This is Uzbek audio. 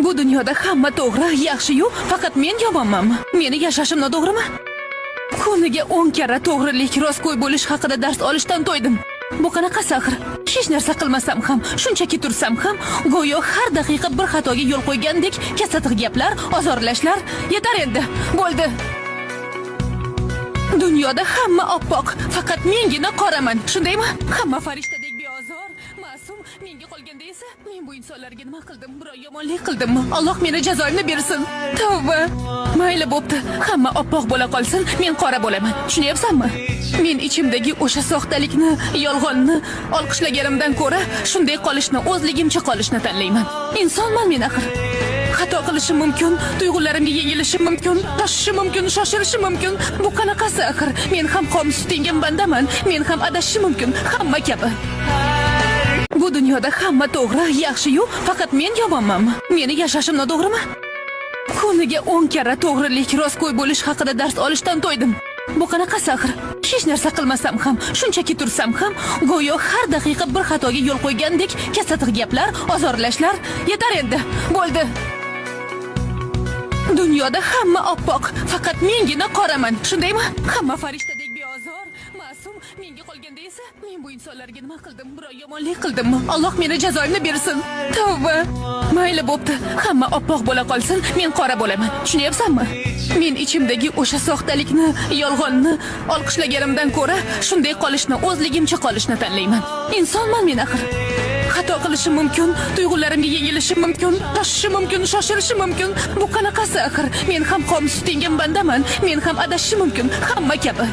Bu dunyoda hamma to'g'ri, yaxshi-yu, faqat men yomonmanmi? Meni yashashim noto'g'rimi? Kuniga 10 karra to'g'rilik, rostgo'y bo'lish haqida dars olishdan to'ydim. Bu qanaqasi axir? Hech narsa qilmasam ham, shunchaki tursam ham, go'yo har daqiqa bir xatoga yo'l qo'ygandek kasatiq gaplar, ozorlashlar. Yetar endi. Bo'ldi. Dunyoda hamma oppoq, faqat mengina qoraman. Shundaymi? Hamma farishtadek beozor, ma'sum, menga qolganda esa men bu insonlarga nima qildim? Biror yomonlik qildimmi? Alloh meni jazoimni bersin. Tavba. Mayli bo'pti. Hamma oppoq bo'la qolsin, men qora bo'laman. Tushunyapsanmi? Men ichimdagi o'sha soxtalikni, yolg'onni olqishlaganimdan ko'ra, shunday qolishni, o'zligimcha qolishni tanlayman. Insonman men axir. Xato qilishim mumkin, tuyg'ularimga yengilishim mumkin, toshishim mumkin, shoshilishim mumkin. Bu qanaqasi axir? Men ham qomus tutingan bandaman, men ham adashishim mumkin, hamma kabi. Bu dunyoda hamma to'g'ri, yaxshi-yu, faqat men yomonmanmi? Meni yashashim noto'g'rimi? Kuniga 10 karra to'g'rilik, rostgo'y bo'lish haqida dars olishdan to'ydim. Bu qanaqasi axir? Hech narsa qilmasam ham, shunchaki tursam ham, go'yo har daqiqa bir xatoga yo'l qo'ygandek kasatiq gaplar, ozorlashlar. Yetar endi. Bo'ldi. Dunyoda hamma oppoq, faqat mengina qoraman. Shundaymi? Hamma farishtadek beozor, ma'sum, menga qolganda esa men bu insonlarga nima qildim? Biror yomonlik qildimmi? Alloh meni jazoimni bersin. Tavba. Mayli bo'pti. Hamma oppoq bo'la qolsin, men qora bo'laman. Tushunyapsanmi? Men ichimdagi o'sha soxtalikni, yolg'onni olqishlaganimdan ko'ra, shunday qolishni, o'zligimcha qolishni tanlayman. Insonman men axir. Xato qilishim mumkin, tuyg'ularimga yengilishim mumkin, toshishim mumkin, shoshilishim mumkin. Bu qanaqasi axir? Men ham qomus tutingan bandaman, men ham adashishim mumkin, hamma kabi.